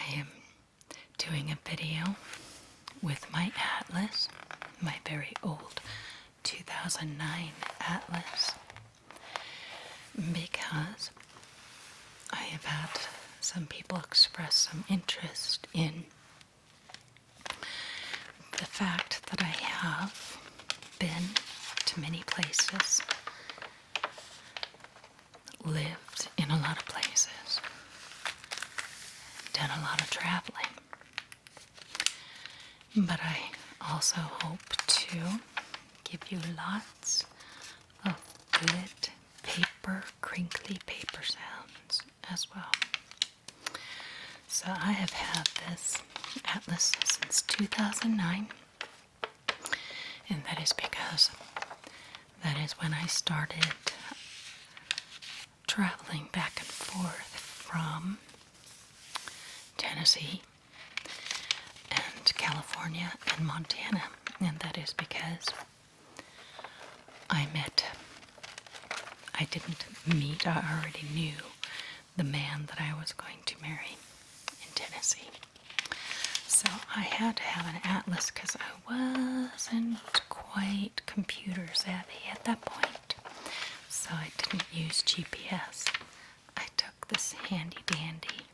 I am doing a video with my atlas, my very old 2009 atlas, because I have had some people express some interest in the fact that I have been to many places, lived in a lot of places, done a lot of traveling. But I also hope to give you lots of good crinkly paper sounds as well. So I have had this atlas since 2009, and that is because that is when I started traveling back and forth from Tennessee and California and Montana, and that is because I didn't meet, I already knew the man that I was going to marry in Tennessee. So I had to have an atlas because I wasn't quite computer savvy at that point. So I didn't use GPS. I took this handy dandy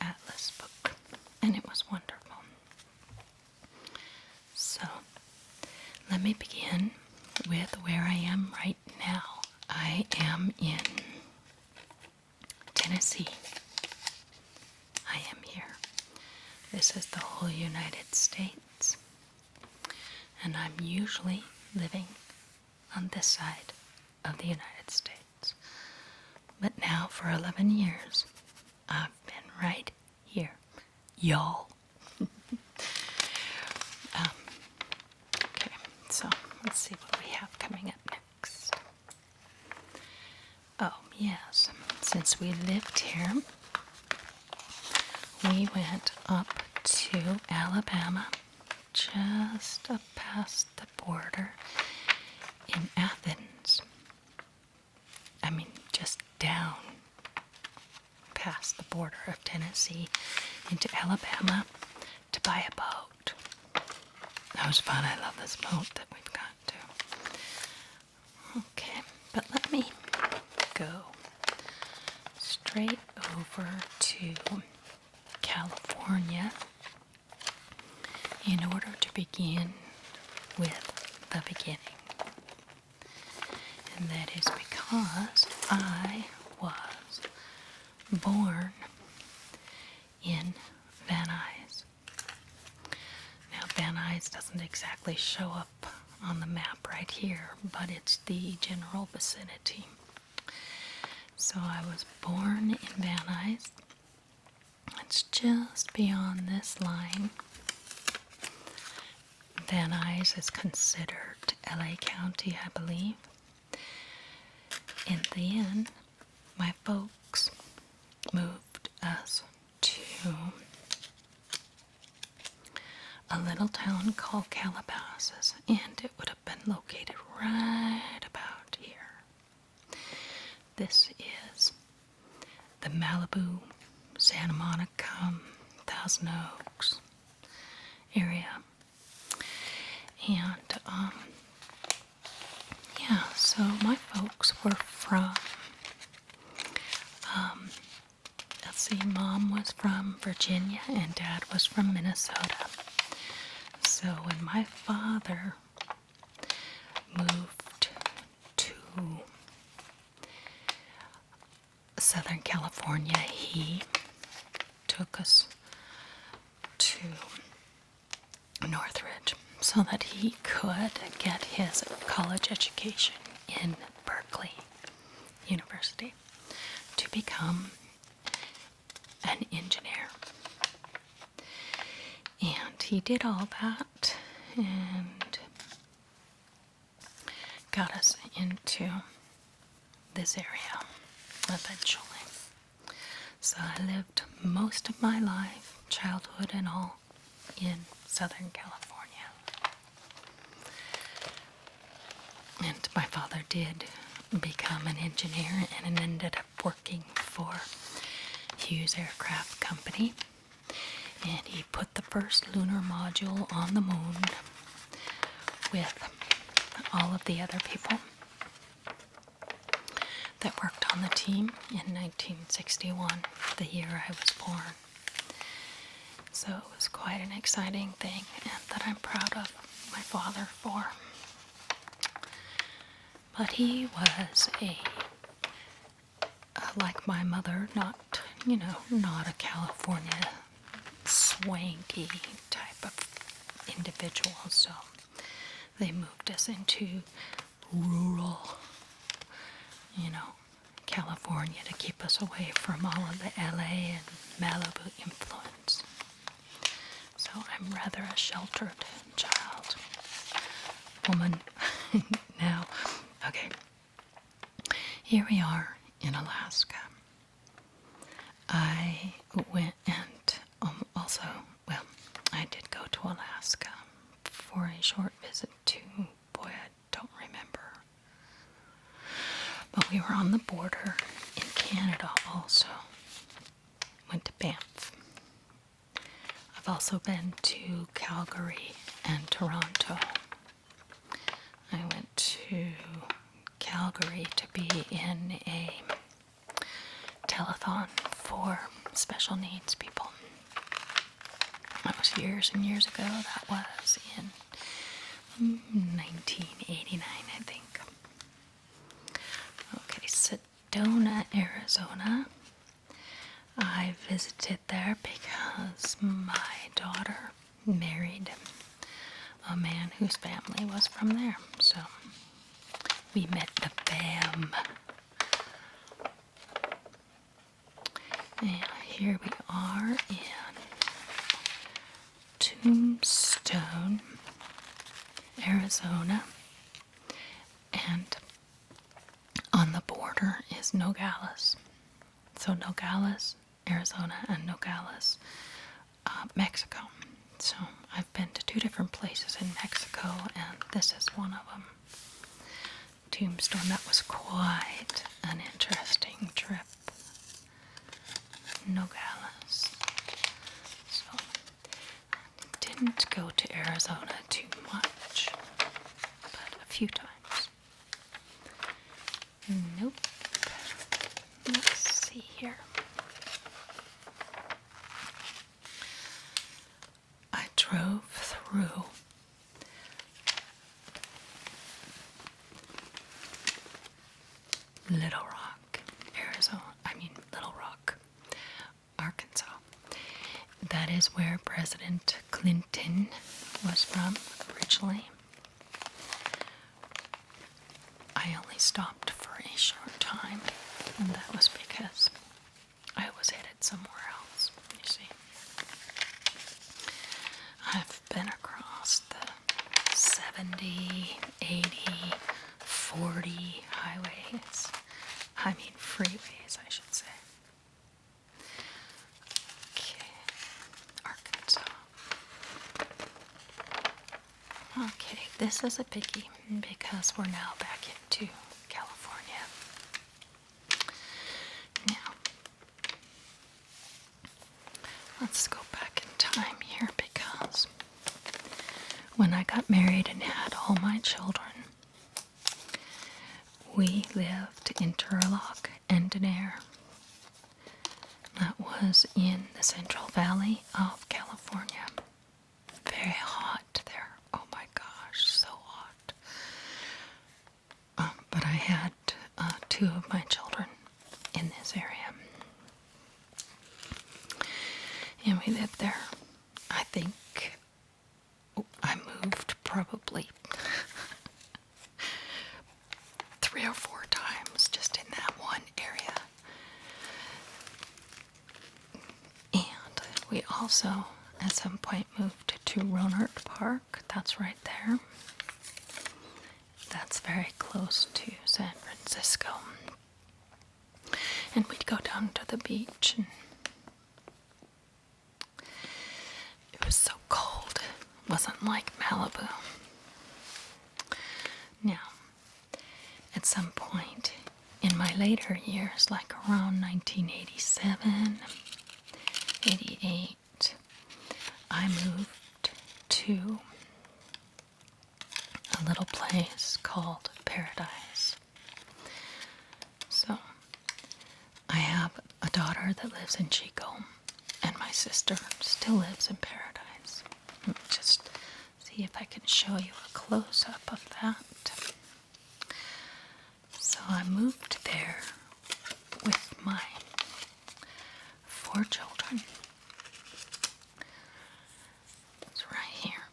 atlas book, and it was wonderful. So let me begin with where I am right now. I am in Tennessee. I am here. This is the whole United States, and I'm usually living on this side of the United States. But now for 11 years, I've been right here, y'all. Okay, so let's see what we have coming up next. Oh, yes, since we lived here, we went up to Alabama, just up past the border in Athens. I mean, just down past the border of Tennessee into Alabama to buy a boat. That was fun. I love this boat that we've got to. Okay, but let me go straight over to California in order to begin with the beginning. And that is because I was born in Van Nuys. Now, Van Nuys doesn't exactly show up on the map right here, but it's the general vicinity. So I was born in Van Nuys. It's just beyond this line. Van Nuys is considered LA County, I believe. In the end, my folks moved us to a little town called Calabasas, and it would have been located right about here. This is the Malibu, Santa Monica, Thousand Oaks area. And, yeah, so my folks were from, let's see, Mom was from Virginia and Dad was from Minnesota. So when my father moved to Southern California, he took us to Northridge so that he could get his college education in Berkeley University to become an engineer. And he did all that and got us into this area eventually. So I lived most of my life, childhood and all, in Southern California. And my father did become an engineer and ended up working for Hughes Aircraft company, and he put the first lunar module on the moon with all of the other people that worked on the team in 1961, the year I was born. So it was quite an exciting thing, and that I'm proud of my father for. But he was like my mother, not a California swanky type of individual. So they moved us into rural, California to keep us away from all of the LA and Malibu influence. So I'm rather a sheltered child, woman now. Okay, here we are in Alaska. I went and I did go to Alaska for a short visit to, boy, I don't remember. But we were on the border in Canada also. Went to Banff. I've also been to Calgary and Toronto. I went to Calgary to be in a telethon for special needs people. That was years and years ago. That was in 1989, I think. Okay, Sedona, Arizona. I visited there because my daughter married a man whose family was from there. So we met the fam. And here we are in Tombstone, Arizona. And on the border is Nogales. So Nogales, Arizona, and Nogales, Mexico. So I've been to 2 different places in Mexico, and this is one of them. Tombstone, that was quite an interesting trip. Nogales. So I didn't go to Arizona too much, but a few times. Nope. Let's see here. I drove through Little Rock, Arkansas. That is where President Clinton was from originally. I only stopped for a short time, and that was because I was headed somewhere else, you see. I've been across the 70, 80, 40 highways. Freeways, I should say. Okay, Arkansas. Okay, this is a biggie because we're now back into California. Now, let's go back in time here because when I got married and had all my children, we lived in Turlock and Denair. That was in the Central Valley of California. Very hot there. Oh my gosh, so hot. But I had 2 of my children in this area. And we lived there. I think I moved probably 3 or 4 times just in that one area. And we also at some point moved to Rohnert Park. That's right there. That's very close to San Francisco. And we'd go down to the beach, and it was so cold. It wasn't like Malibu. Now, at some point in my later years, like around 1987, 1988, I moved to a little place called Paradise. So, I have a daughter that lives in Chico, and my sister still lives in Paradise. Let me just see if I can show you a close-up of that. So I moved there with my 4 children. It's right here.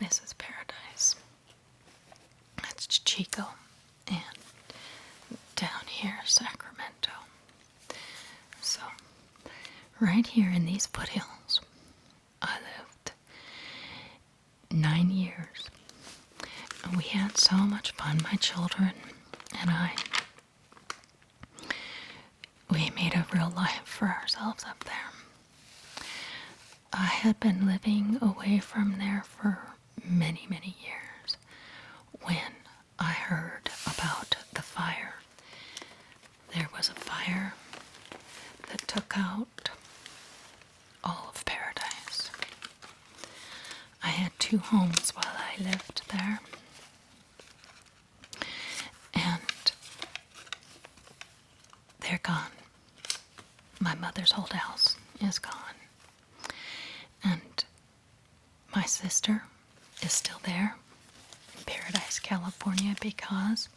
This is Paradise. That's Chico. And down here, Sacramento. So, right here in these foothills, I lived 9 years. And we had so much fun, my children and I. We made a real life for ourselves up there. I had been living away from there for many, many years when I heard about the fire. There was a fire that took out all of Paradise. I had 2 homes while I lived there. And they're gone. My mother's old house is gone. And my sister is still there in Paradise, California, because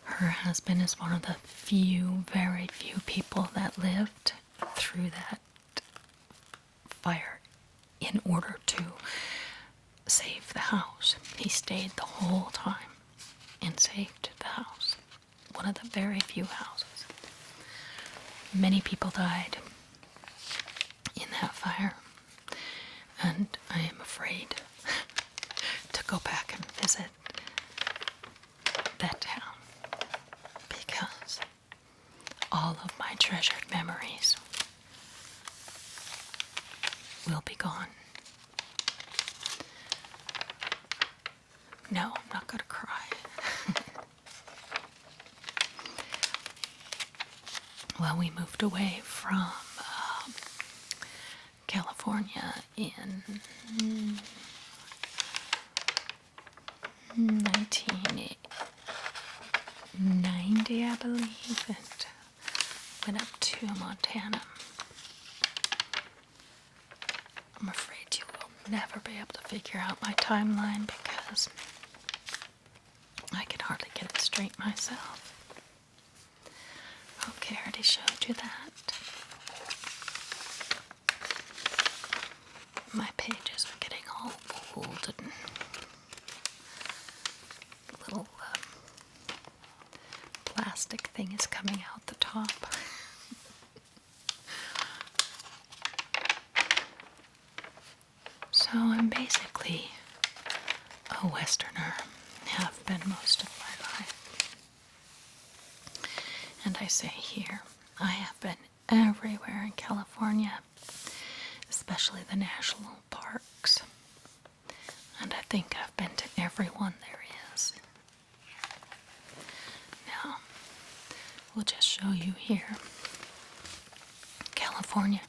her husband is one of the few, very few people that lived through that fire in order to save the house. He stayed the whole time and saved the house. One of the very few houses. Many people died in that fire, and I am afraid to go back and visit that town because all of my treasured memories will be gone. No, I'm not going to cry. Well, we moved away from California in 1990, I believe, and went up to Montana. I'm afraid you will never be able to figure out my timeline because I can hardly get it straight myself. Okay, I already showed you that. My pages are getting all old and little plastic thing is coming out the top. So I'm basically a Westerner, have been most of my life. And I say here, I have been everywhere in California, especially the national parks. And I think I've been to every one there is. Now, we'll just show you here. California,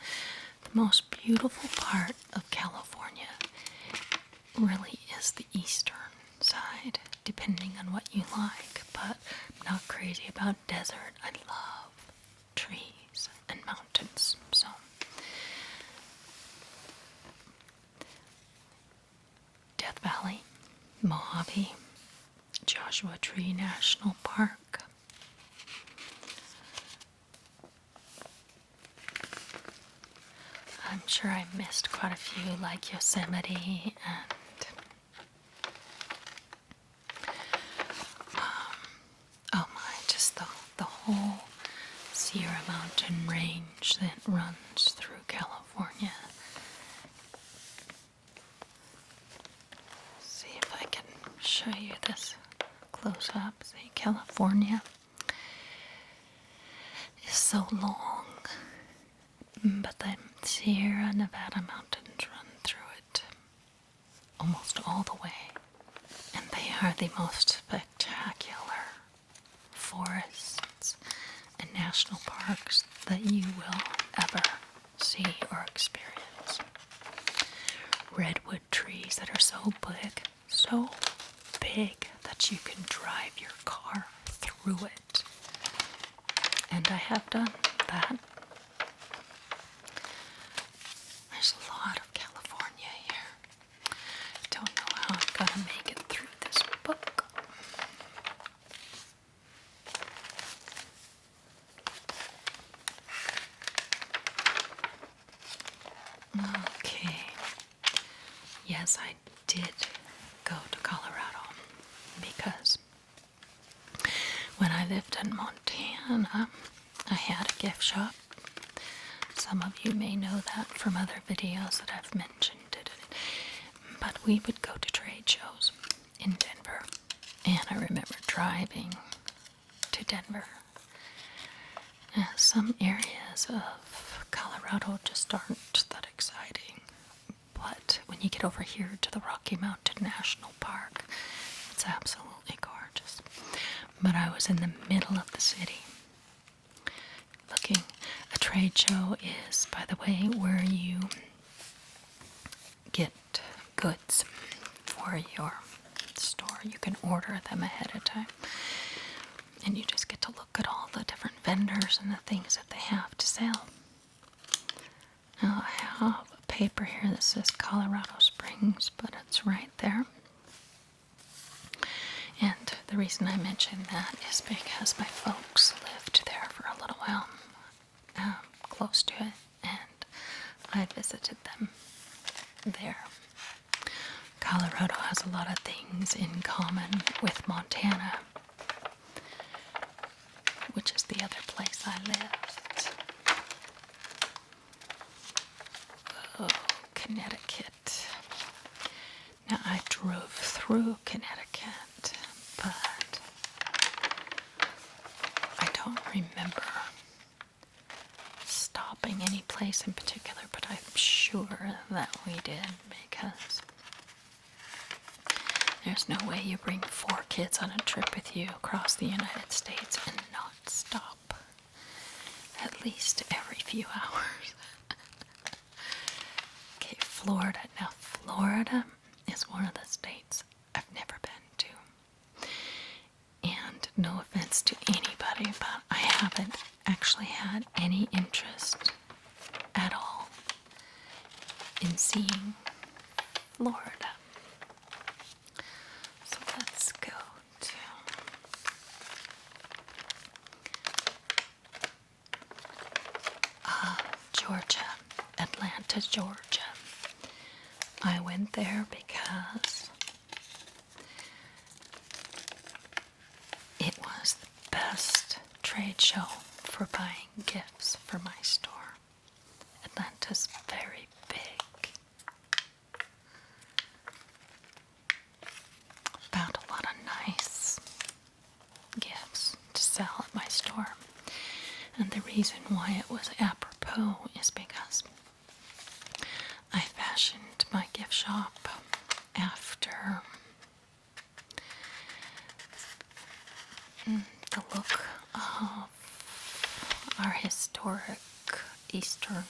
the most beautiful part of California really is the eastern side, depending on what you like, but I'm not crazy about desert. I love trees and mountains, so Death Valley, Mojave, Joshua Tree National Park. I'm sure I missed quite a few, like Yosemite and the whole Sierra Mountain range that runs through California. See if I can show you this close up. See, California is so long, but the Sierra Nevada mountains run through it almost all the way, and they are the most spectacular forests and national parks that you will ever see or experience. Redwood trees that are so big that you can drive your car through it. And I have done that. There's a lot of California here. Don't know how I'm gonna make it through this book. Okay. Yes, I did go to Colorado because when I lived in Montana, I had a gift shop. Some of you may know that from other videos that I've mentioned it. But we would go to trade shows in Denver. And I remember driving to Denver. Some areas of Colorado just aren't that exciting. But when you get over here to the Rocky Mountain National Park, it's absolutely gorgeous. But I was in the middle of the city looking. A trade show is, by the way, where you get goods for your store. You can order them ahead of time. And you just get to look at all the different vendors and the things that they have to sell. Now I have a paper here that says Colorado Springs, but it's right there. And the reason I mention that is because my folks lived there for a little while, close to it, and I visited them there. Colorado has a lot of things in common with Montana, which is the other place I lived. Oh, Connecticut. Now, I drove through Connecticut, but I don't remember stopping any place in particular, but I'm sure that we did, because there's no way you bring 4 kids on a trip with you across the United States and not stop at least every few hours. Okay, Florida. Now, Florida is one of the states I've never been to. And no offense to anybody, but I haven't actually had any interest at all in seeing Florida. So let's go to Georgia, Atlanta, Georgia. I went there because it was the best trade show for buying gifts for my store. Atlanta's very big. Found a lot of nice gifts to sell at my store. And the reason why it was apropos is because I fashioned my gift shop after the look of our historic Eastern.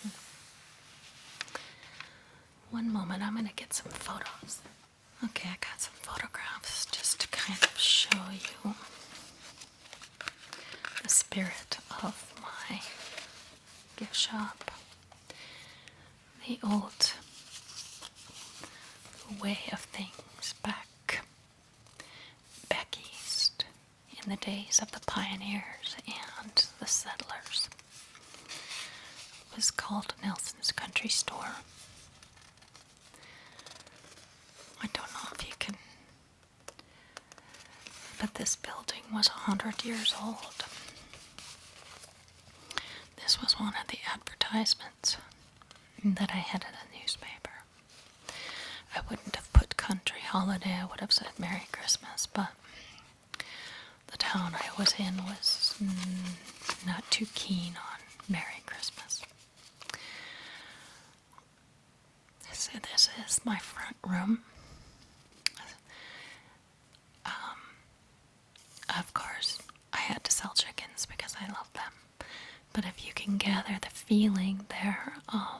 One moment, I'm going to get some photos. Okay, I got some photographs just to kind of show you the spirit of my gift shop. The old way of things back east in the days of the pioneers and the settlers. It was called Nelson's Country Store. I don't know if you can, but this building was 100 years old. This was one of the advertisements that I had in a newspaper. I wouldn't have put country holiday, I would have said Merry Christmas, but the town I was in was not too keen on Merry Christmas. So this is my front room. Of course, I had to sell chickens because I love them. But if you can gather the feeling there of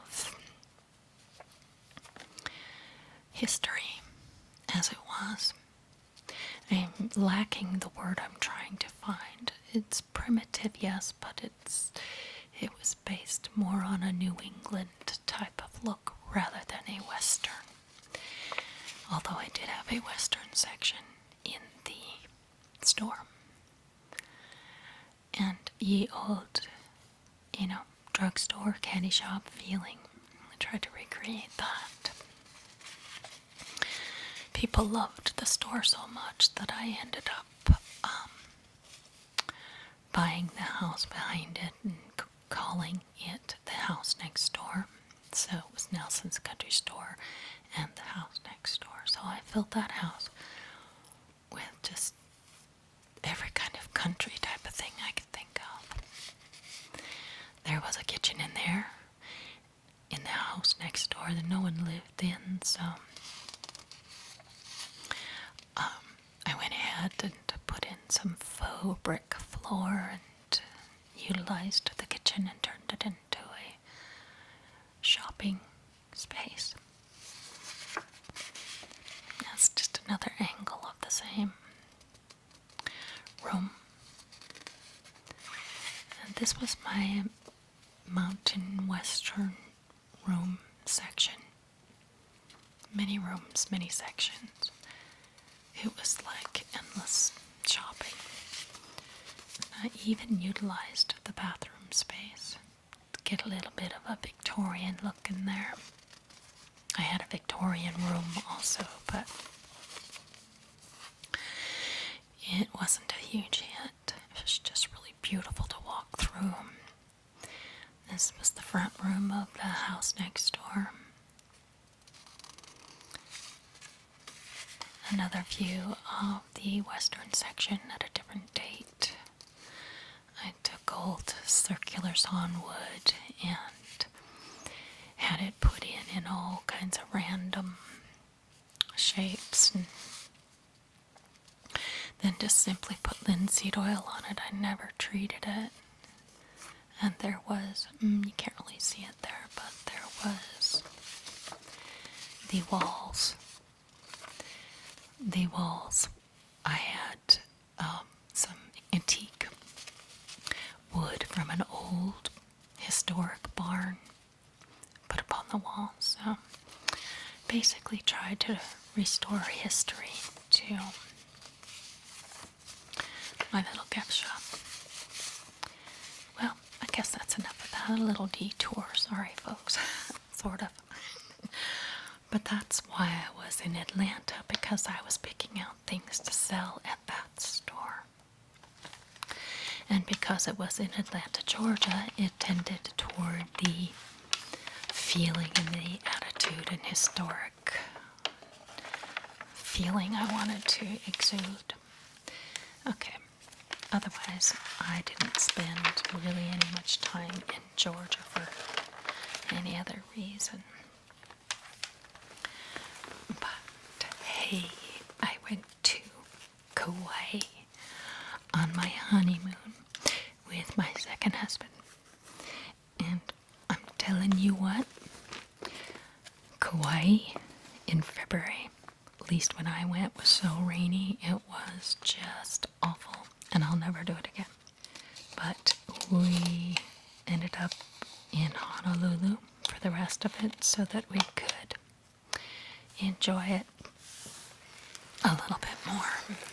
lacking the word I'm trying to find. It's primitive, yes, but it was based more on a New England type of look rather than a Western. Although I did have a Western section in the store. And ye old, drugstore, candy shop feeling. I tried to recreate that. People loved the store so much that I ended up buying the house behind it and calling it the house next door. So it was Nelson's Country Store and the house next door. So I filled that house with just every kind of country type of thing I could think of. There was a kitchen in there, in the house next door that no one lived in, so I went ahead and put in some faux brick floor and utilized the kitchen and turned it into a shopping space. That's just another angle of the same room. And this was my mountain western room section. Many rooms, many sections. It was like endless shopping. I even utilized the bathroom space to get a little bit of a Victorian look in there. I had a Victorian room also, but it wasn't a huge hit. It was just really beautiful to walk through. This was the front room of the house next door. Another view of the western section at a different date. I took old circular sawn wood and had it put in all kinds of random shapes, and then just simply put linseed oil on it. I never treated it. And there was, you can't really see it there, but there was the walls. The walls, I had some antique wood from an old historic barn put upon the wall. So basically tried to restore history to my little gift shop. Well, I guess that's enough of that. A little detour. Sorry, folks. Sort of. But that's why I was in Atlanta, because I was picking out things to sell at that store. And because it was in Atlanta, Georgia, it tended toward the feeling and the attitude and historic feeling I wanted to exude. Okay. Otherwise, I didn't spend really any much time in Georgia for any other reason. But hey, I went to Kauai on my honeymoon with my second husband. And I'm telling you what, Kauai in February, at least when I went, was so rainy, it was just awful. And I'll never do it again. But we ended up in Honolulu for the rest of it so that we could enjoy it a little bit more,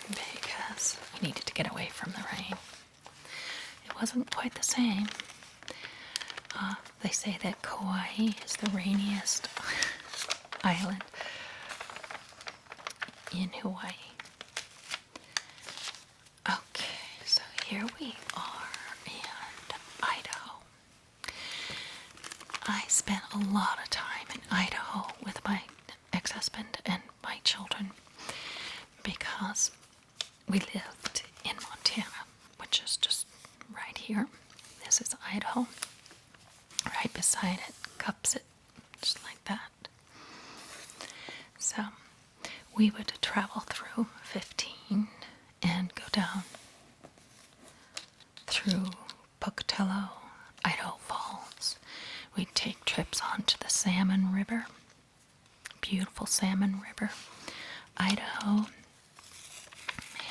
because we needed to get away from the rain. It wasn't quite the same. They say that Kauai is the rainiest island in Hawaii. Okay, so here we are in Idaho. I spent a lot of time in Idaho with my ex-husband and my children because we lived in Montana, which is just right here. This is Idaho. Right beside it, cups it, just like that. So we would travel through 15 and go down through Pocatello, Idaho Falls. We'd take trips onto the Salmon River, beautiful Salmon River. Idaho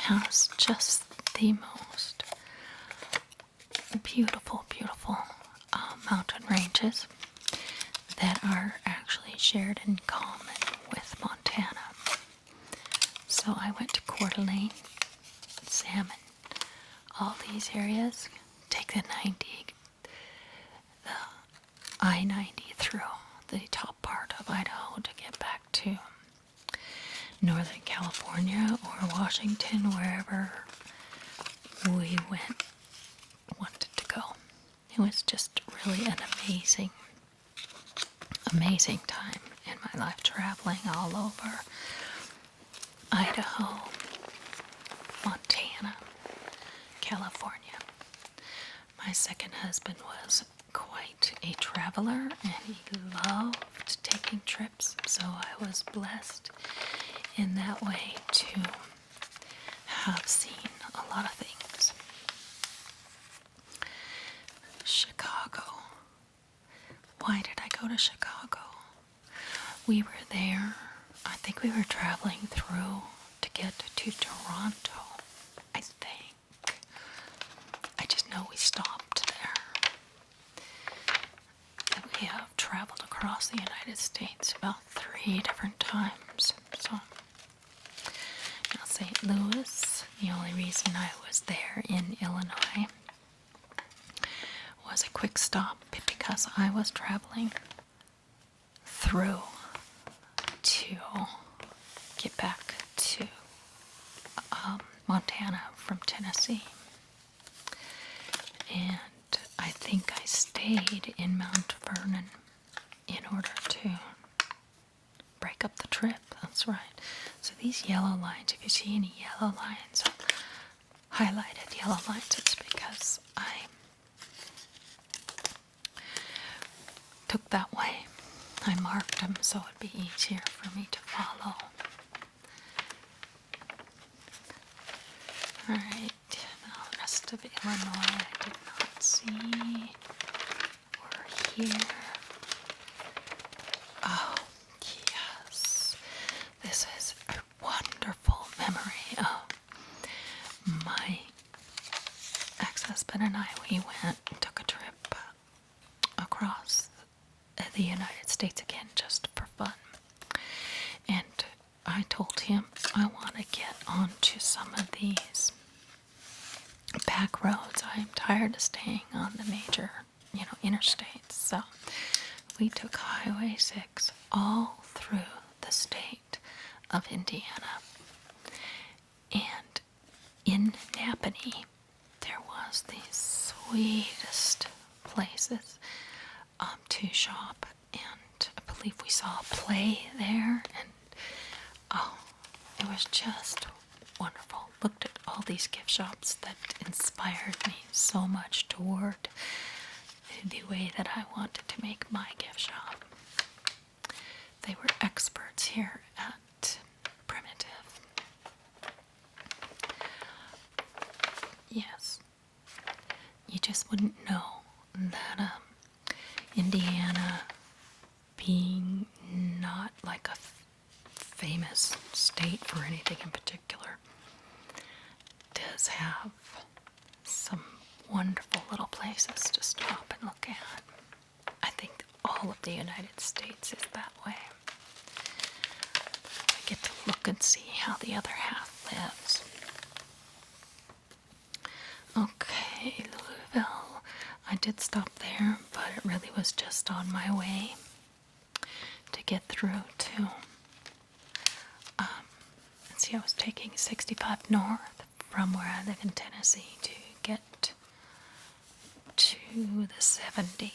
has just the most beautiful, beautiful mountain ranges that are actually shared in common with Montana. So I went to Coeur d'Alene, Salmon, all these areas. Take the I-90 through the top part of Idaho to get back to Northern California or Washington, wherever we wanted to go. It was just really an amazing time in my life, traveling all over Idaho, Montana, California. My second husband was quite a traveler and he loved taking trips, so I was blessed in that way to have seen a lot of things. Chicago. Why did I go to Chicago? We were there, I think we were traveling through to get to Toronto, I think. I just know we stopped there. And we have traveled across the United States about 3 different times. So, now St. Louis, the only reason I was there in Illinois was a quick stop because I was traveling through to get back to Montana from Tennessee. And I think I stayed in Mount Vernon in order to break up the trip. That's right. So these yellow lines, if you see any yellow lines, highlighted yellow lines, it's because I took that way. I marked them so it'd be easier for me to follow. Alright, now the rest of Illinois I did not see. We're here. Oh, yes. This is a wonderful memory of my ex-husband and I. We went and took a trip across the United States again just for fun. And I told him I want to get onto some of these back roads. I am tired of staying on the major, interstates. So we took Highway 6 all through the state of Indiana. And in Napanee, there was the sweetest places to shop, and I believe we saw a play there, and it was just wonderful. Looked at all these gift shops that inspired me so much toward the way that I wanted to make my gift shop. They were experts here at Primitive. Yes, you just wouldn't know that Indiana, being not like a famous state for anything in particular, does have some wonderful little places to stop and look at. I think all of the United States is that way. I get to look and see how the other half lives. Okay, Louisville. I did stop there, but it really was just on my way to get through to, let's see, I was taking 65 north from where I live in Tennessee to get to the 70.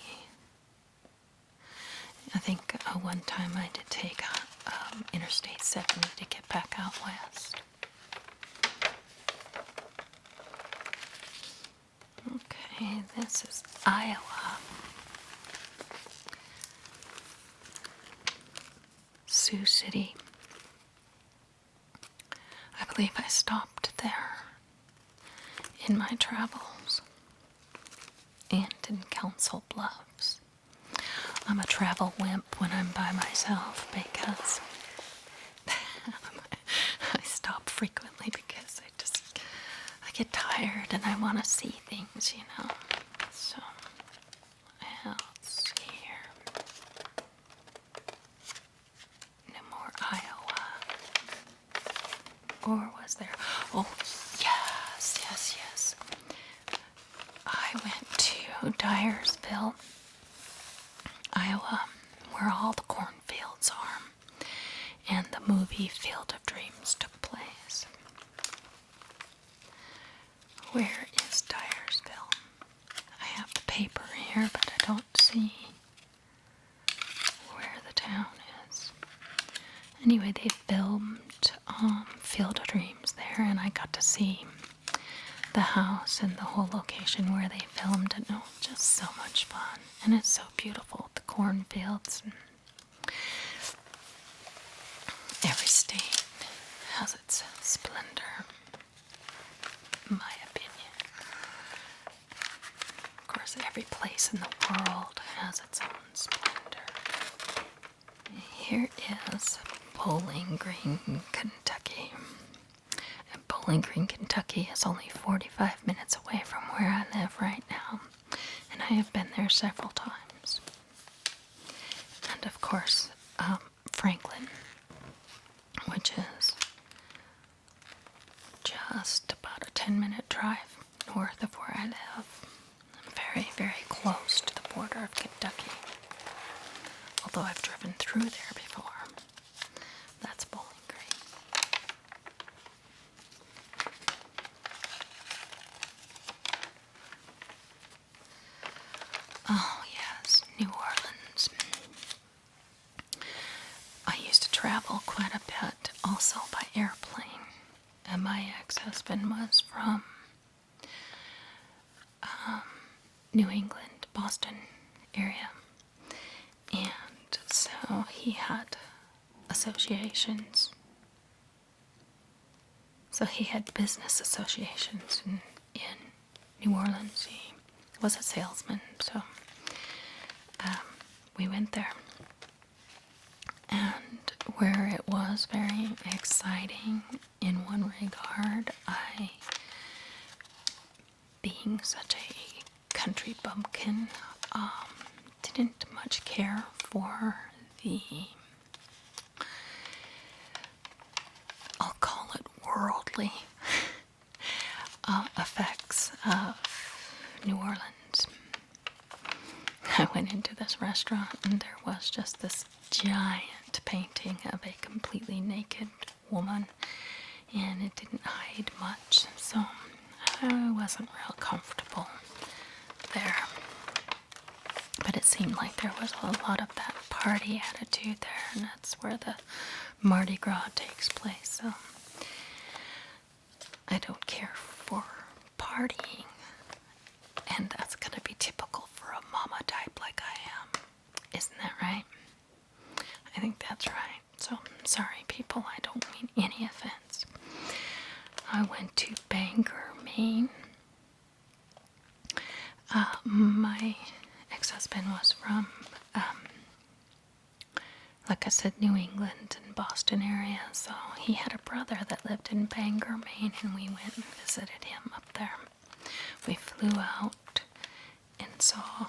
I think one time I did take Interstate 70 to get back out west. Okay, this is Iowa. Sioux City. I believe I stopped there in my travels, and in Council Bluffs. I'm a travel wimp when I'm by myself because I stop frequently because I just get tired and I want to see things, you know. So, let's see here. No more Iowa. Or was there? Oh, yes. I went to Dyersville, Iowa, where all the cornfields are, and the movie Field of Dreams took place. Where is Dyersville? I have the paper here, but I don't see where the town is. Anyway, they filmed Field of Dreams there, and I got to see the house and the whole location where they filmed it. Oh, just so much fun. And it's so beautiful, the cornfields. Every state has its splendor, in my opinion. Of course, every place in the world has its own splendor. Here is Bowling Green, Kentucky. And Bowling Green, Kentucky is only 45 minutes away from where I live right now. And I have been there several times. And of course, Franklin, which is just about a 10-minute drive north of where I live. Very, very close to the border of Kentucky. Although I've driven through there before. That's Bowling Green. Oh, yes, New Orleans. I used to travel quite a bit, also by airplane. And my ex-husband was from New England, Boston area. And so he had associations. So he had business associations in New Orleans. He was a salesman, so we went there. And where it was very exciting in one regard, I, being such a country bumpkin, didn't much care for the, I'll call it worldly effects of New Orleans. I went into this restaurant and there was just this giant painting of a completely naked woman, and it didn't hide much, so I wasn't real comfortable there. But it seemed like there was a lot of that party attitude there, and that's where the Mardi Gras takes place, so I don't care for partying, and that's going to be typical for a mama type like I am. Isn't that right? I think that's right. So, sorry people, I don't mean any offense. I went to Bangor, Maine. My ex-husband was from, like I said, New England and Boston area, so he had a brother that lived in Bangor, Maine, and we went and visited him up there. We flew out and saw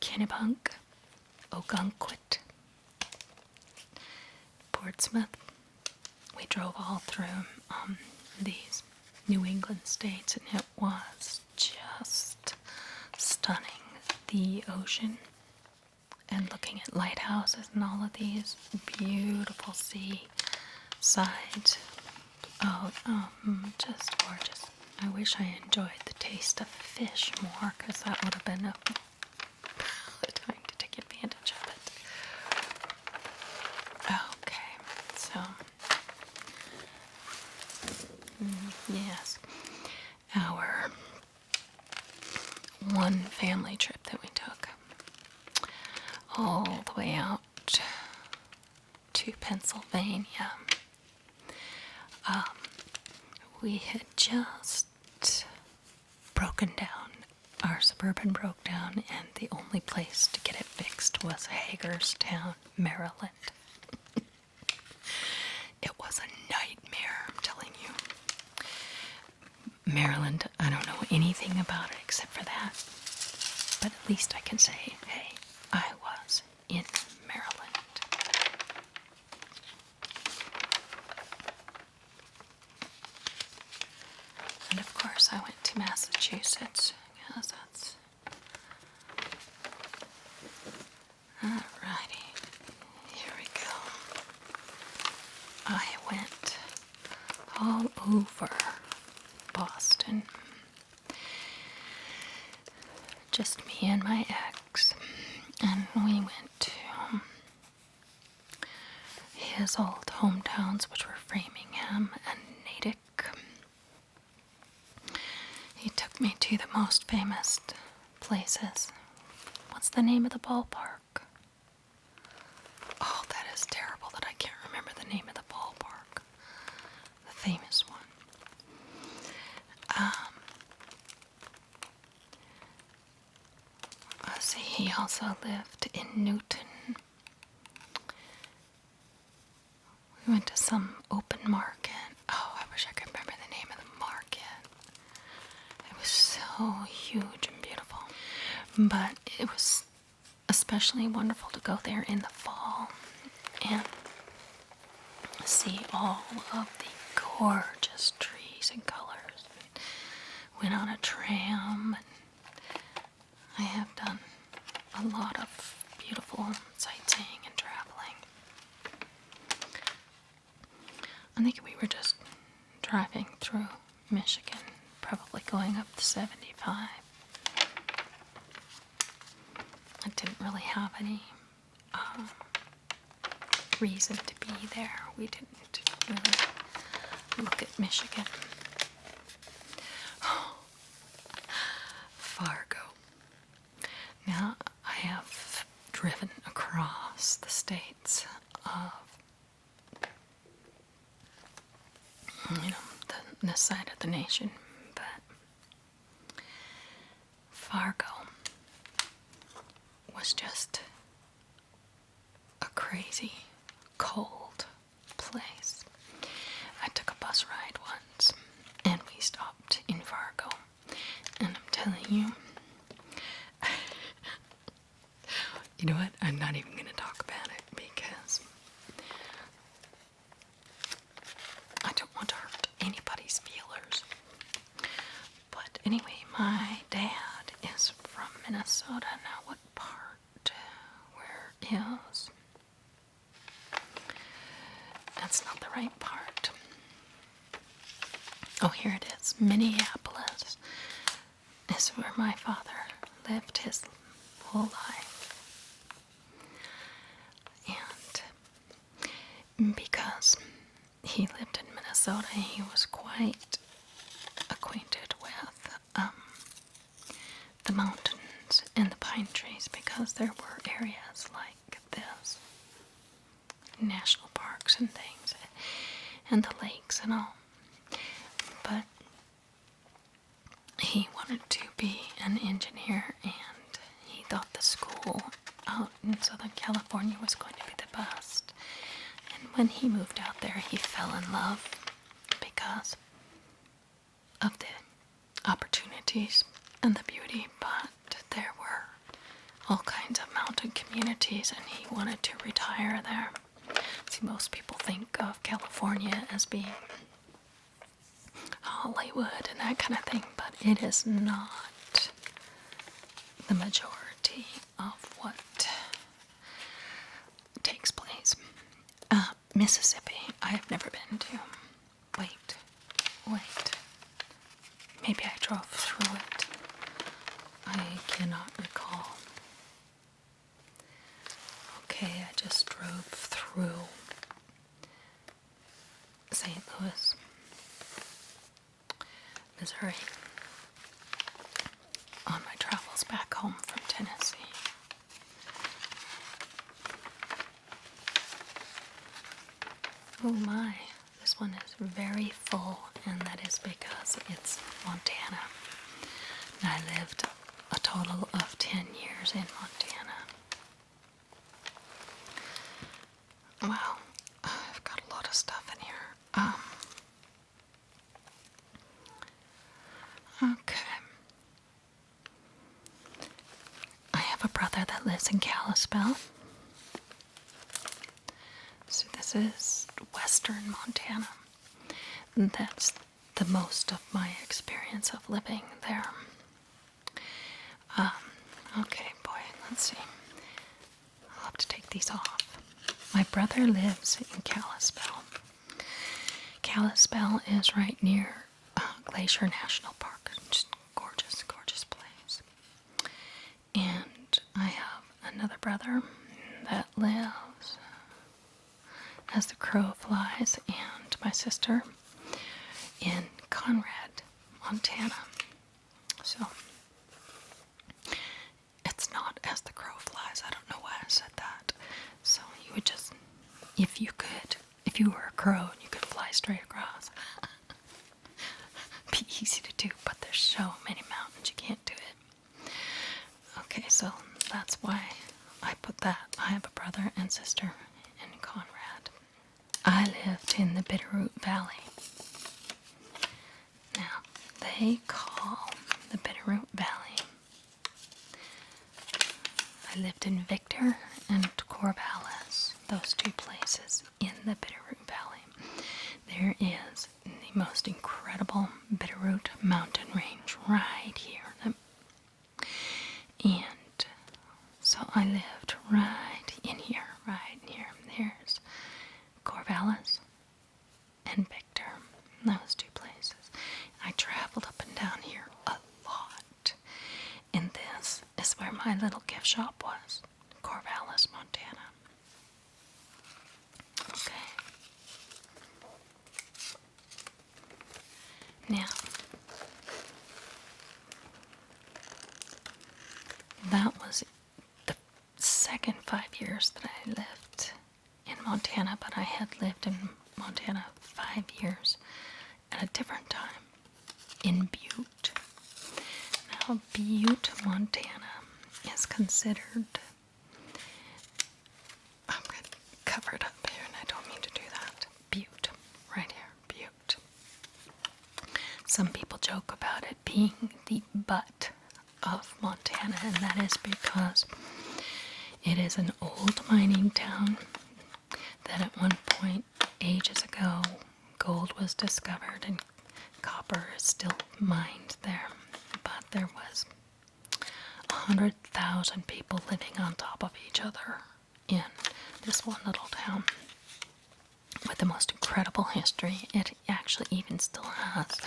Kennebunk, Ogunquit, Portsmouth. We drove all through these New England states, and it was just stunning. The ocean and looking at lighthouses and all of these beautiful sea sides. Oh, just gorgeous. I wish I enjoyed the taste of fish more, because that would have been a time to take advantage of it. Okay, so yes, our one family trip that we took all the way out to Pennsylvania. We had just broken down. Our Suburban broke down, and the only place to get it fixed was Hagerstown, Maryland. It was a nightmare, I'm telling you. Maryland, I don't know anything about it except for that. But at least I can say, hey, I was in Maryland. And of course I went to Massachusetts. Yes, that's... Alrighty. Here we go. I went all over Boston. Just me and my ex. And we went to his old hometowns, which were Framingham and Natick. He took me to the most famous places. What's the name of the ballpark? Oh, that is terrible that I can't remember the name of the ballpark. The famous one. Let's see, he also lived in Newton. We went to some open market. Oh, I wish I could remember the name of the market. It was so huge and beautiful. But it was especially wonderful to go there in the fall and see all of the gorgeous trees and colors. Went on a tram, and I have done a lot of beautiful sightseeing and traveling. I think we were just driving through Michigan, probably going up the 75. I didn't really have any reason to be there. We didn't really look at Michigan. Fargo. Now, I have driven across the states of, this side of the nation, but Fargo was just a crazy, cold place. I took a bus ride once, and we stopped in Fargo, and I'm telling you, you know what? I'm not even going to talk about it because I don't want to hurt anybody's feelers. But anyway, my dad is from Minnesota. Now, what part? Where is? That's not the right part. Oh, here it is. Minneapolis is where my father lived his whole life. And because he lived in Minnesota, he was quite acquainted with the mountains and the pine trees, because there were areas like this, national parks and things, and the lakes and all. But he wanted to be an engineer, and he thought the school out in Southern California was going to be the best. And when he moved out there, he fell in love because of the opportunities and the beauty, but there were all kinds of mountain communities, and he wanted to retire there. See, most people think of California as being Hollywood and that kind of thing, but it is not the majority of what takes place. Mississippi, I have never been to. Wait. Maybe I drove through it. I cannot recall. Okay, I just drove through St. Louis, Missouri, on my travels back home from Tennessee. Oh my, this one is very full, and that is because it's Montana. And I lived a total of 10 years in Montana. Wow, I've got a lot of stuff in here. Okay. I have a brother that lives in Kalispell. So this is Western Montana. That's the most of my experience of living there. Okay, boy, let's see. I'll have to take these off. My brother lives in Kalispell. Kalispell is right near Glacier National Park. Just gorgeous, gorgeous place. And I have another brother that lives as the crow flies, and my sister in Conrad, Montana. So it's not as the crow flies. I don't know why I said that. So you would just, if you were a crow and you could fly straight across, be easy to do, but there's so many mountains you can't do it. Okay, so that's why I put that. I have a brother and sister in Conrad. I lived in the Bitterroot Valley. Now, they call the Bitterroot Valley. I lived in Victor and Corvallis, those two places in the Bitterroot Valley. There is the most incredible Bitterroot mountain range right here. And so I lived right in here, right here. There's Corvallis and Victor, those two places. I traveled up and down here a lot. And this is where my little gift shop was, Corvallis, Montana. Okay. Now, that was the second 5 years that I lived in Montana, but I had lived in Montana 5 years at a different time in Butte. Now, Butte, Montana is considered, I'm going to cover it up here and I don't mean to do that. Butte, right here, Butte. Some people joke about it being the butt of Montana, and that is because it is an old mining town that at one point, ages ago, gold was discovered and copper is still mined there. But there was 100,000 people living on top of each other in this one little town with the most incredible history. It actually even still has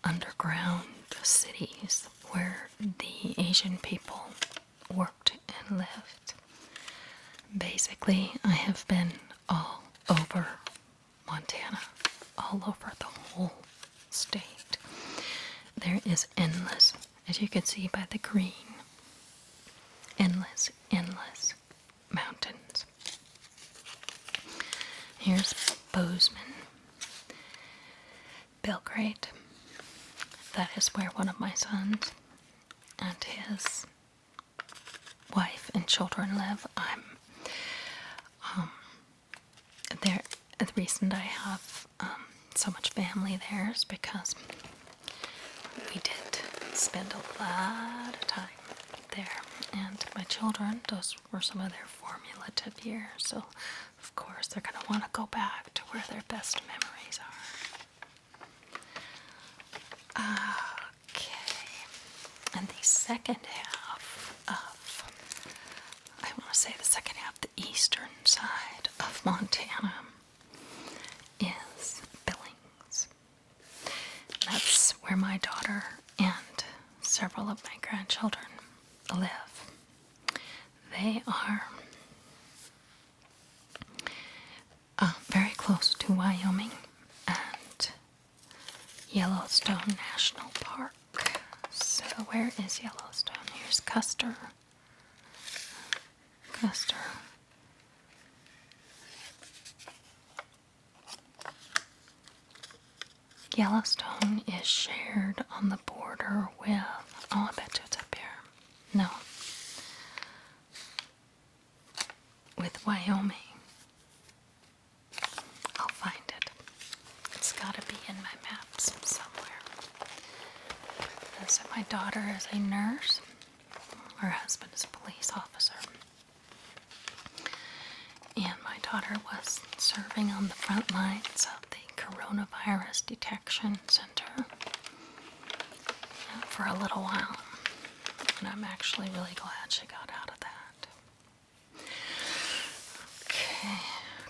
underground cities where the Asian people worked and lived. Basically, I have been all over Montana, all over the whole state. There is endless, as you can see by the green, endless, endless mountains. Here's Bozeman, Belgrade. That is where one of my sons and his wife and children live. I'm there. The reason I have so much family there is because we did spend a lot of time there, and my children, those were some of their formative years, so of course they're going to want to go back to where their best memories are. Okay, and the second half of, I want to say the second half, the eastern side of Montana is Billings. That's where my daughter and several of my grandchildren live. They are very close to Wyoming and Yellowstone National Park. So where is Yellowstone? Here's Custer. Yellowstone is shared on the border with, oh, I bet you it's up here. No. With Wyoming. I'll find it. It's gotta be in my maps somewhere. So my daughter is a nurse. Her husband is a police officer. And my daughter was serving on the front lines of the coronavirus detection center for a little while. And I'm actually really glad she got out of that. Okay,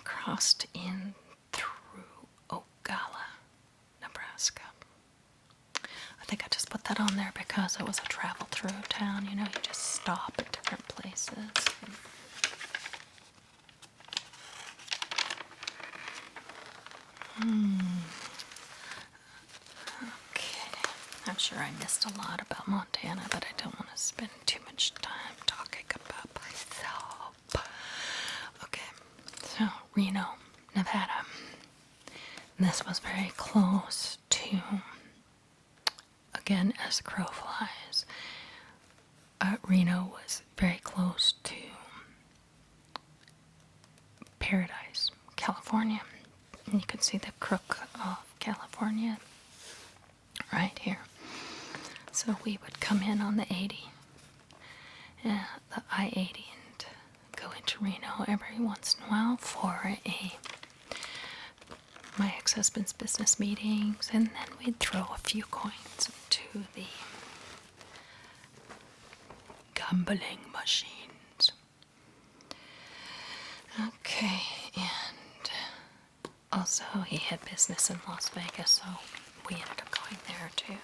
crossed in through Ocala, Nebraska. I think I just put that on there because it was a travel through town. You know, you just stop at different places. Okay, I'm sure I missed a lot about Montana, but I don't want to spend too much time talking about myself. Okay, so Reno, Nevada. This was very close to, again, as the crow flies, Reno was very close to Paradise, California. And you can see the crook of California right here. So we would come in on the 80, the I-80, and go into Reno every once in a while for my ex-husband's business meetings, and then we'd throw a few coins into the gambling machines. Okay, and also he had business in Las Vegas, so we ended up going there too.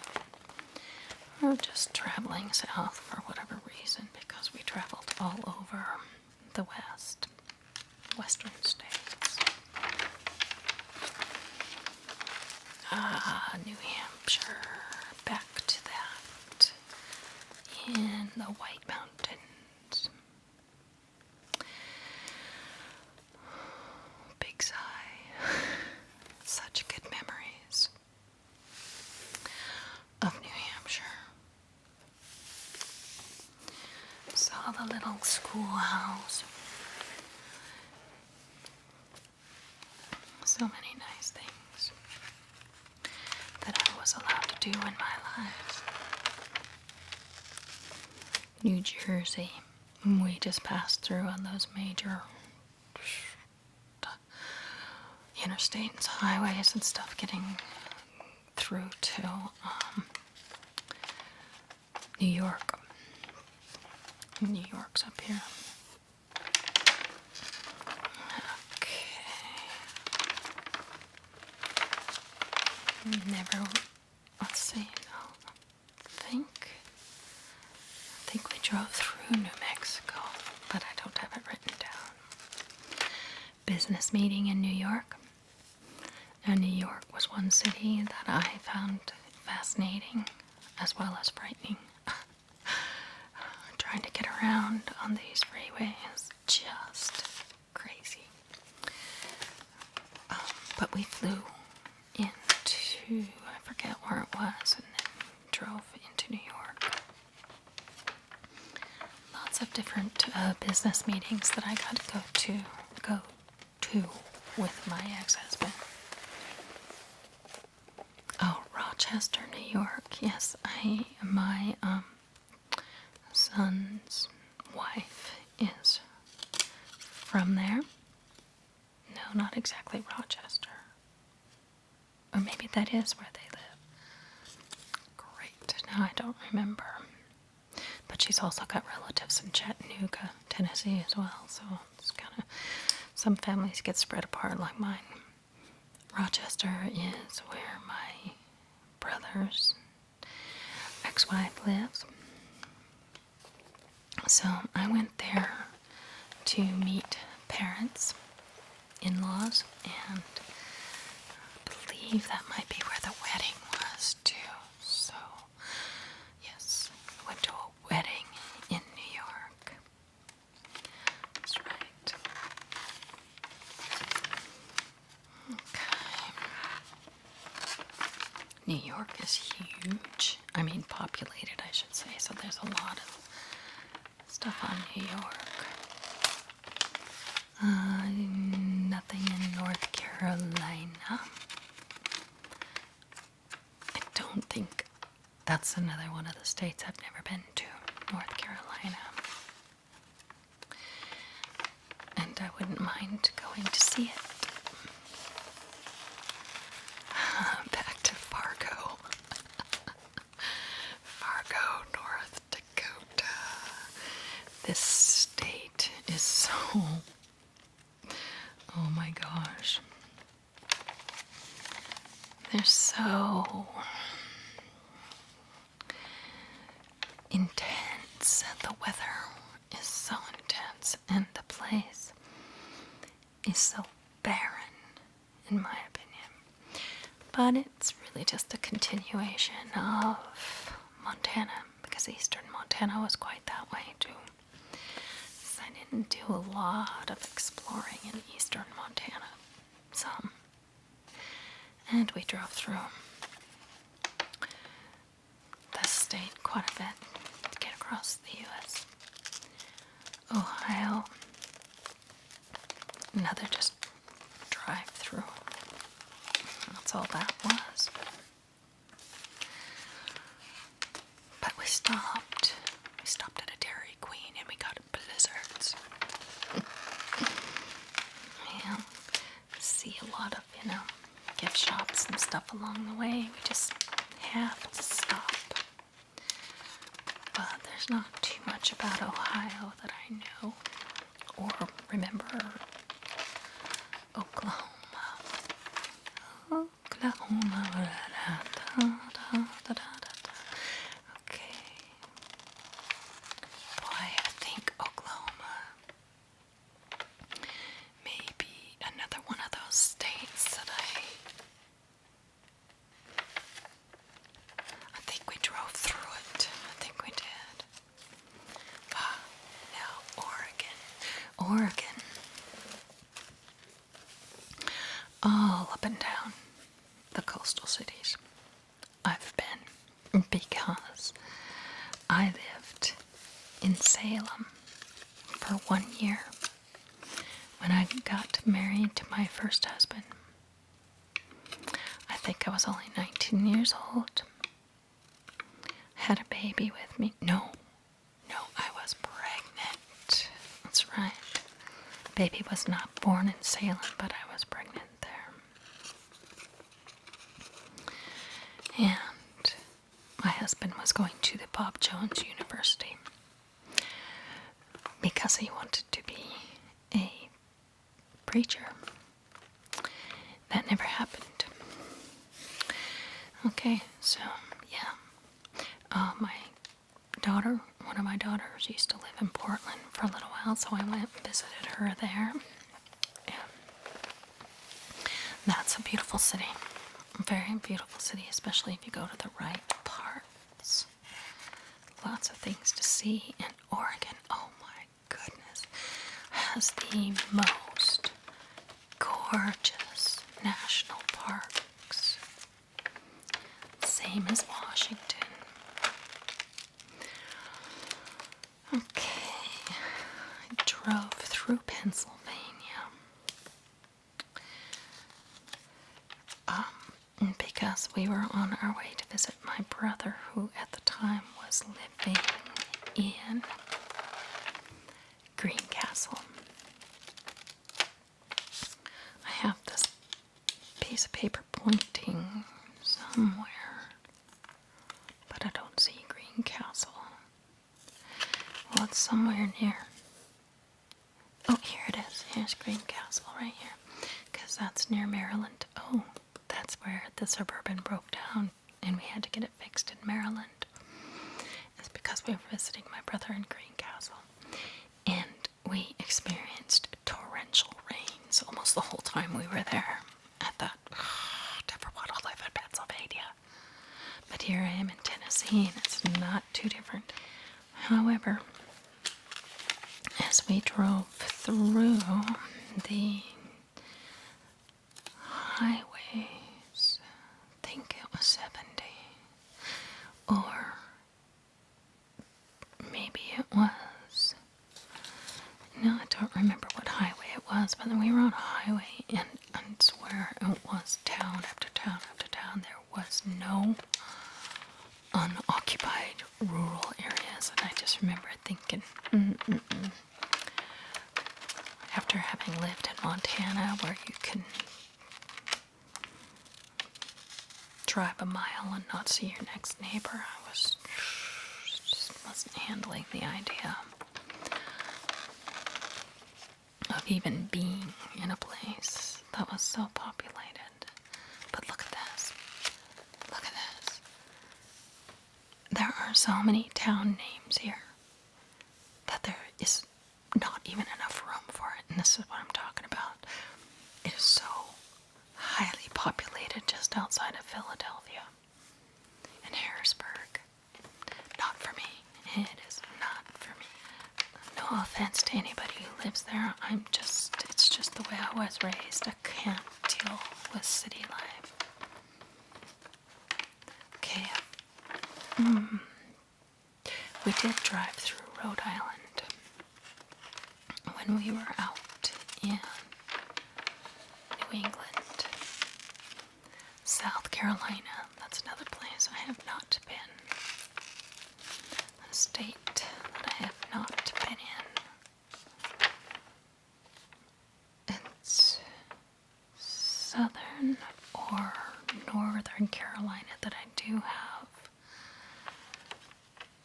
Or just traveling south for whatever reason, because we traveled all over the Western states. New Hampshire, back to that, in the White Mountains. Big sigh. Such good memories of New Hampshire. Saw the little schoolhouse. So many nice things that I was allowed to do in my life. New Jersey, we just passed through on those major interstates, highways and stuff, getting through to New York. New York's up here. Never, let's see, I think we drove through New Mexico, but I don't have it written down. Business meeting in New York. Now, New York was one city that I found fascinating as well as frightening. Trying to get around on these freeways, just crazy. But we flew into, I forget where it was, and then drove into New York. Lots of different business meetings that I got to go to with my ex-husband. Oh, Rochester, New York. Yes, my son's wife is from there. No, not exactly Rochester. Or maybe that is where they live. Great. Now I don't remember. But she's also got relatives in Chattanooga, Tennessee as well. So it's kind of, some families get spread apart like mine. Rochester is where my brother's ex-wife lives. So I went there to meet parents, in-laws, and I believe that might be where the wedding was too. So, yes, I went to a wedding in New York. That's right. Okay. New York is huge. I mean, populated, I should say. So there's a lot of stuff on New York. Nothing in North Carolina. I don't think That's another one of the states I've never been to, North Carolina. And I wouldn't mind going to see it. Back to Fargo. Fargo, North Dakota. This state is so... Oh my gosh. They're so intense. The weather is so intense, and the place is so barren, in my opinion. But it's really just a continuation of Montana, because eastern Montana was quite that way too. So I didn't do a lot of exploring in eastern Montana. Some. And we drove through the state quite a bit to get across the U.S. Ohio, another just drive through. That's all that was. But we stopped. We stopped at a Dairy Queen and we got blizzards. Yeah, see a lot of, gift shops and stuff along the way. We just have to stop. But there's not too much about Ohio that I know or remember. Oklahoma. Okay. Boy, I think Oklahoma may be another one of those states that I think we drove through it. I think we did. Now, Oregon. All up and down the coastal cities I've been, because I lived in Salem for 1 year when I got married to my first husband. I think I was only 19 years old. Had a baby with me. No, I was pregnant. That's right. Baby was not born in Salem, but I was pregnant there. And my husband was going to the Bob Jones University because he wanted to be a preacher. That never happened. Okay, so yeah. My daughter, one of my daughters, used to live in Portland for a little while, so I went and visited her there. And that's a beautiful city. A very beautiful city, especially if you go to the right parts. Lots of things to see. And Oregon, oh my goodness, has the most gorgeous national parks. Same as Washington. Okay, I drove through Pennsylvania. Because we were on our way to visit my brother, who at the time was living in Greencastle. I have this piece of paper pointing somewhere, but I don't see Greencastle. Well, it's somewhere near. Oh, here it is. Here's Greencastle right here, because that's near Maryland. Oh, that's where the Suburban broke down and we had to get it fixed in Maryland. It's because we were visiting my brother in Greencastle, and we experienced torrential rains almost the whole time we were there. I thought, never want to live in Pennsylvania. But here I am in Tennessee, and it's not too different. However, as we drove through the highways, I think it was 70, or maybe it was, no, I don't remember what highway it was, but we were on a highway, and I swear it was town after town after town. There was no occupied rural areas, and I just remember thinking, after having lived in Montana where you can drive a mile and not see your next neighbor, I just wasn't handling the idea of even being in a place that was so populated. But look at this. Look at this. There are so many town names here that there is not even enough room for it. And this is what I'm talking about. It is so highly populated just outside of Philadelphia and Harrisburg. Not for me. It is not for me. No offense to anybody who lives there. It's just the way I was raised. I can't deal with city life. Okay. We did drive through Rhode Island when we were out in New England. South Carolina, that's another place I have not been. A state that I have not been in. It's southern or northern Carolina that I do have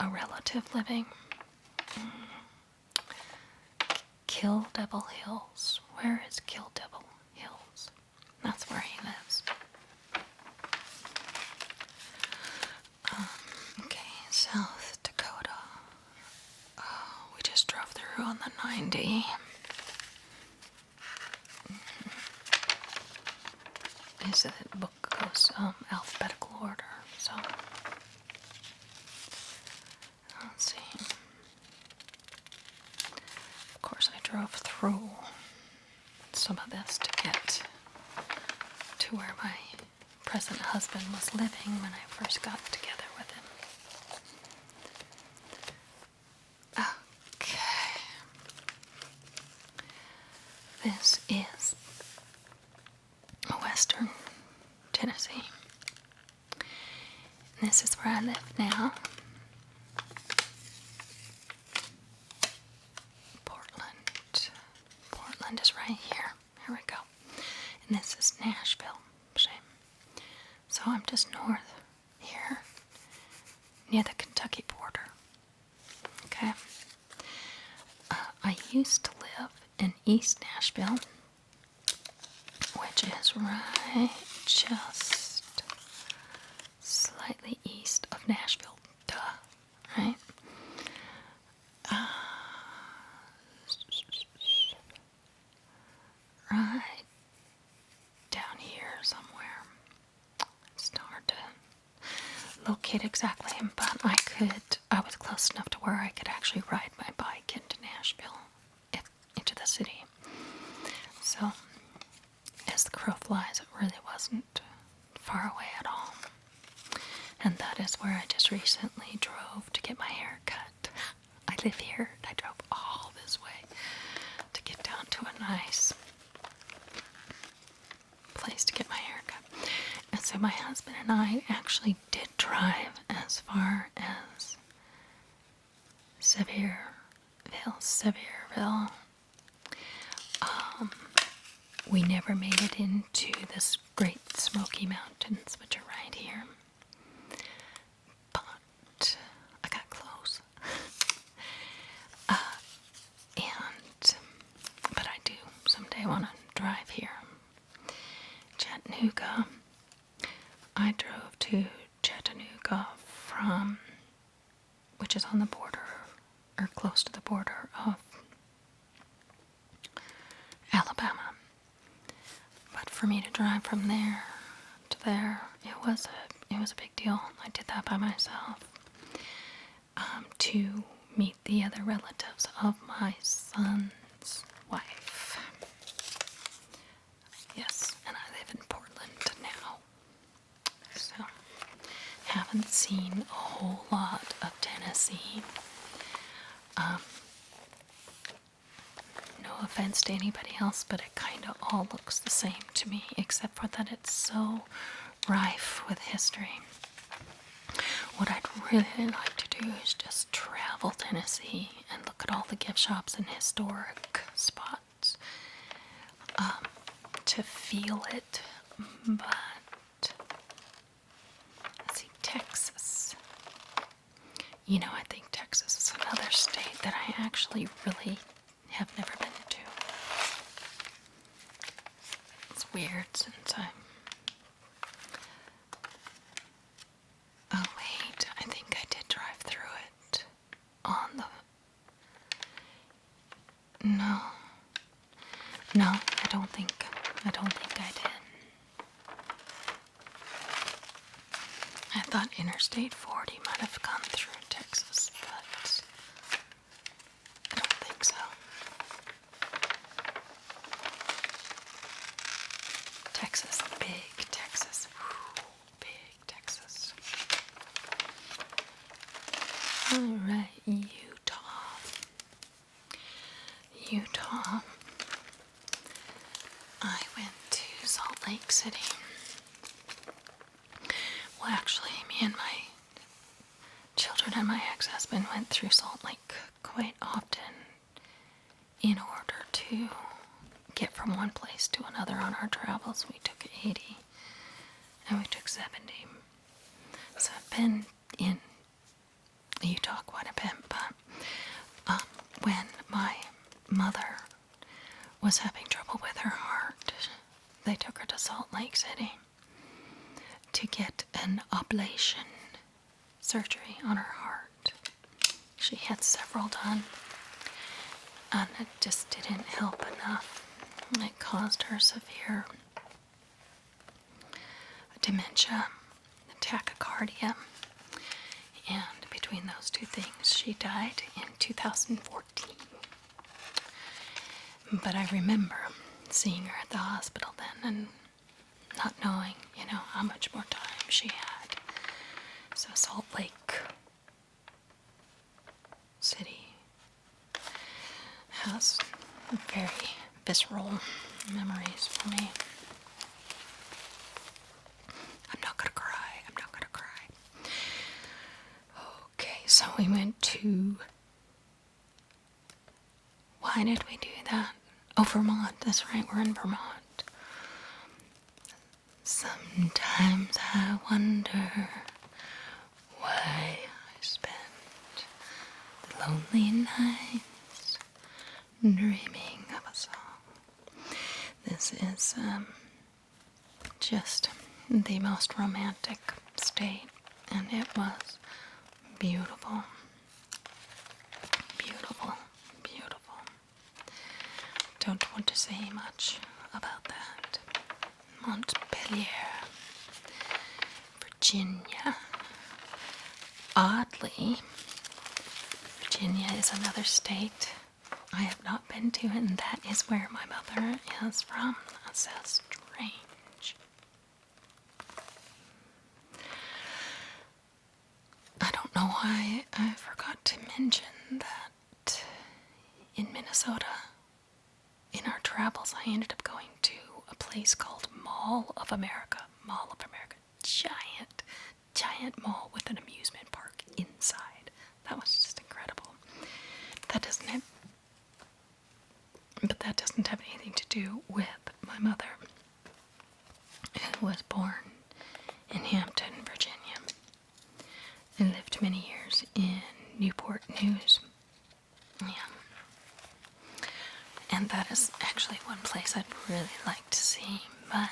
a relative living. Kill Devil Hills. Where is Kill Devil Hills? That's where he lives. Okay, South Dakota. We just drove through on the 90. The book goes alphabetical order, so let's see. Of course, I drove through some of this to get to where my present husband was living when I first got together with him. Okay. This is Western Tennessee. And this is where I live now. Portland is right here. Here we go. And this is Nashville. Shame. So I'm just north here, near the Kentucky border. Okay. I used to live in East Nashville, which is right just slightly east of Nashville. Duh. Right? Right down here somewhere. It's hard to locate exactly, but I was close enough to where I could actually ride my bike into Nashville, into the city. So, as the crow flies, it really wasn't far away at all. And that is where I just recently drove to get my hair cut. I live here, and I drove all this way to get down to a nice place to get my hair cut. And so my husband and I actually did drive as far as Sevierville. We never made it into this Great Smoky Mountains, which are right here. But I got close. But I do someday want to drive here. Chattanooga. I drove to Chattanooga which is on the border, or close to the border of Alabama. But for me to drive from there to there, it was a big deal. I did that by myself to meet the other relatives of my son's wife. Yes, and I live in Portland now. So, haven't seen a whole lot of Tennessee. No offense to anybody else, but it kind of all looks the same to me, except for that it's so rife with history. What I'd really like to do is just travel Tennessee and look at all the gift shops and historic spots to feel it. But let's see, Texas. You know, I think Texas is another state that I actually really have never been to. It's weird since oh wait, I think I did drive through it on the... No. No, I don't think I did. I thought Interstate 40 might have gone through Texas, but I don't think so. Texas, big Texas. Whew, big Texas. Alright, Utah. I went to Salt Lake City. Well, actually, me and my children and my ex-husband went through Salt Lake quite often in order to get from one place to another on our travels. We took 80 and we took 70. So I've been in Utah quite a bit, but when my mother was having trouble with her heart, they took her to Salt Lake City to get an ablation surgery on her heart. She had several done, and it just didn't help enough. It caused her severe dementia, tachycardia, and between those two things, she died in 2014. But I remember seeing her at the hospital then and not knowing, how much more time she had. So Salt Lake City has very visceral memories for me. I'm not gonna cry. Okay, so we went to... Why did we do that? Oh, Vermont. That's right, we're in Vermont. Sometimes I wonder why I spend the lonely nights dreaming of a song. This is just the most romantic state, and it was beautiful. Beautiful. Don't want to say much about that. Montpelier, Virginia. Oddly, Virginia is another state I have not been to, and that is where my mother is from. That's so strange. I don't know why I forgot to mention that in Minnesota, in our travels, I ended up going to a place called Mall of America. Giant mall with an amusement park inside. That was just incredible. But that doesn't have anything to do with my mother, who was born in Hampton, Virginia, and lived many years in Newport News. Yeah. And that is actually one place I'd really like to see, but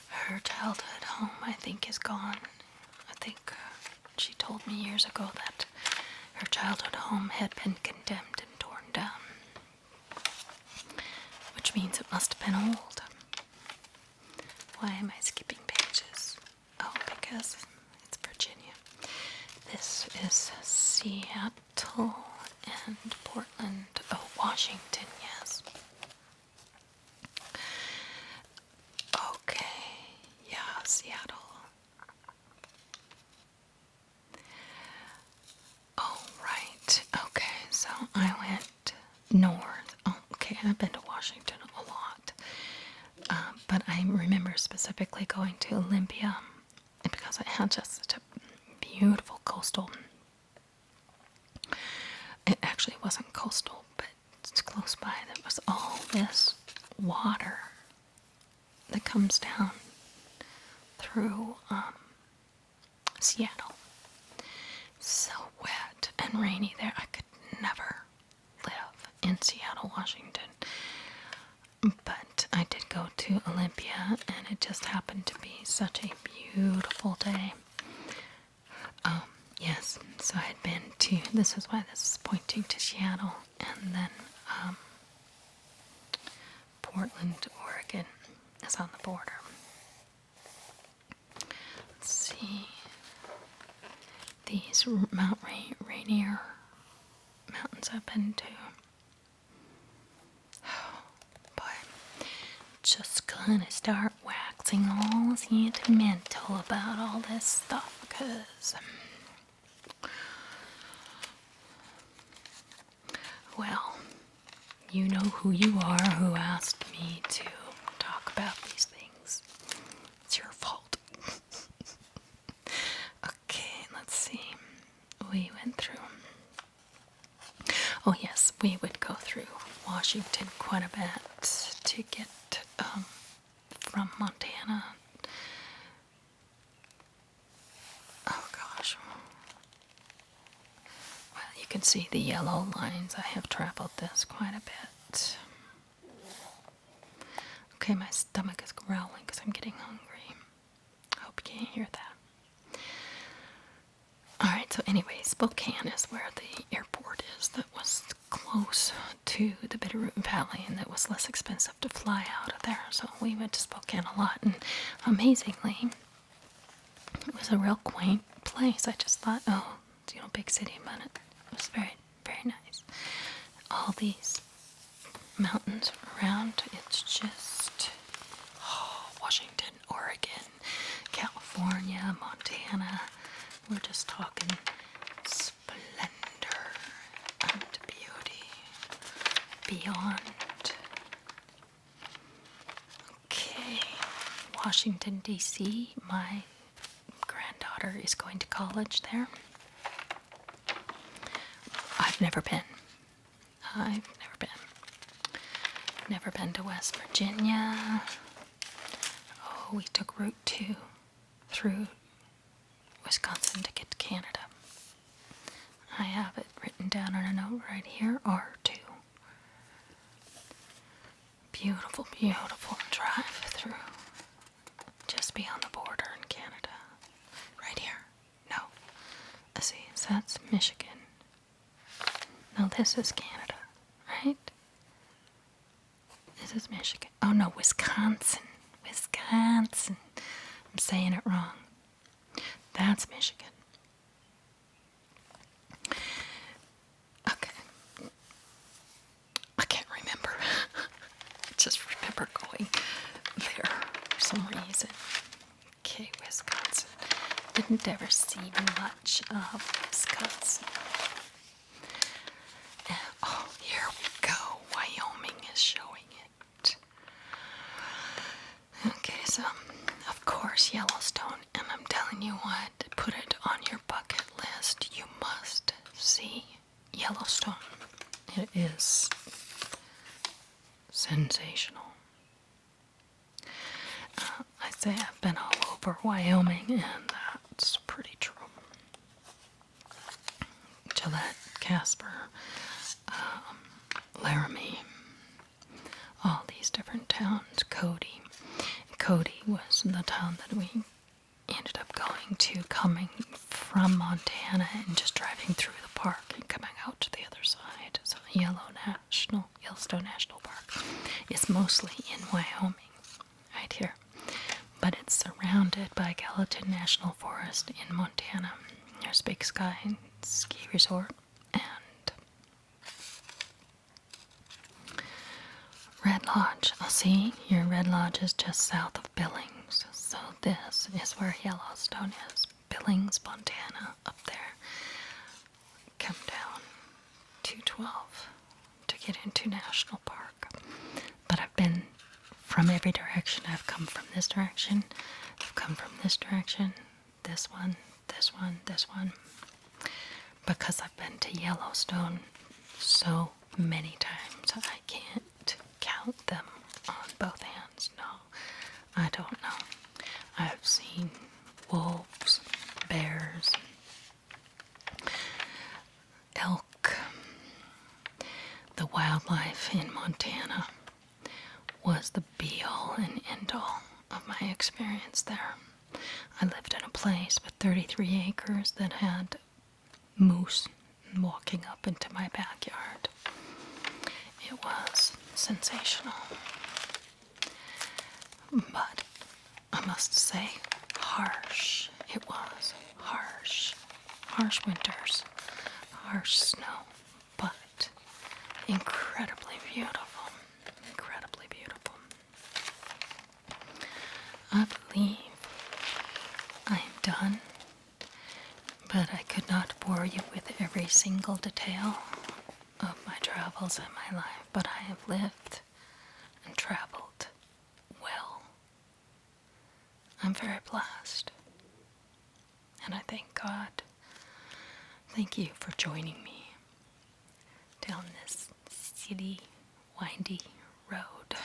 her childhood home, I think, is gone. I think she told me years ago that her childhood home had been condemned and torn down, which means it must have been old. Why am I skipping pages? Oh, because it's Virginia. This is Seattle and Portland. Oh, Washington, yes. Okay, yeah, Seattle. Oh, right. Okay, so I went north. Oh, okay, I've been to Washington a lot. But I remember specifically going to Olympia because it had just such a beautiful coastal. It actually wasn't coastal, but it's close by. There was all this water that comes down through Seattle. So wet and rainy there. I could never live in Seattle, Washington. But I did go to Olympia, and it just happened to be such a beautiful day. Yes, so I had been to, this is why this is pointing to Seattle, and then Portland, Oregon is on the border. Let's see. These Mount Rainier mountains I've been to. Oh, boy. Just gonna start waxing all sentimental about all this stuff, because, well, you know who you are who asked me to talk about these things. It's your fault. Okay, let's see. We went through. Oh, yes, we would go through Washington quite a bit to get from Montana. Oh, gosh. Well, you can see the yellow lines. I have traveled this quite a bit. Okay, my stomach is growling because I'm getting hungry. I hope you can't hear that. Alright, so anyway, Spokane is where the airport is that was close to the Bitterroot Valley, and that was less expensive to fly out of there. So we went to Spokane a lot, and amazingly, it was a real quaint place. I just thought, oh, it's, big city, but it was very, very nice. All these mountains around, it's just, Washington, Oregon, California, Montana. We're just talking splendor and beauty beyond. Okay, Washington, D.C. My granddaughter is going to college there. I've never been. Never been to West Virginia. Oh, we took Route 2 through Wisconsin to get to Canada. I have it written down on a note right here, R2. Beautiful, beautiful drive through. Just beyond the border in Canada. Right here. No. Let's see, so that's Michigan. No, this is Canada, right? This is Michigan. Oh no, Wisconsin. Wisconsin. I'm saying it wrong. That's Michigan. Okay. I can't remember. I just remember going there for some reason. Okay, Wisconsin. Didn't ever see much of Wisconsin. Oh, here we go. Wyoming is showing it. Okay, so of course Yellowstone, and I'm telling you what, put it on your bucket list. You must see Yellowstone. It is sensational. I say I've been all over Wyoming, and that's pretty true. Gillette, Casper, Laramie, all these different towns. Cody. Cody was the town that we ended up going to, coming from Montana and just driving through the park and coming out to the other side. So Yellowstone National Park is mostly in Wyoming, right here. But it's surrounded by Gallatin National Forest in Montana. There's Big Sky Ski Resort and Red Lodge. I'll see your Red Lodge is just south of Billings. So this is where Yellowstone is. Billings, Montana, up there. Come down 212 to get into National Park. But I've been from every direction. I've come from this direction. I've come from this direction. This one, this one, because I've been to Yellowstone so many times, I can't count them on both hands. No, I don't know. I've seen wolves, bears, elk. The wildlife in Montana was the be-all and end-all of my experience there. I lived in a place with 33 acres that had moose walking up into my backyard. It was sensational. But I must say, harsh. It was harsh. Harsh winters, harsh snow, but incredibly beautiful. Incredibly beautiful. I believe I am done, but I could not bore you with every single detail of my travels and my life, but I have lived and traveled well. I'm very blessed, and I thank God. Thank you for joining me down this city, windy road.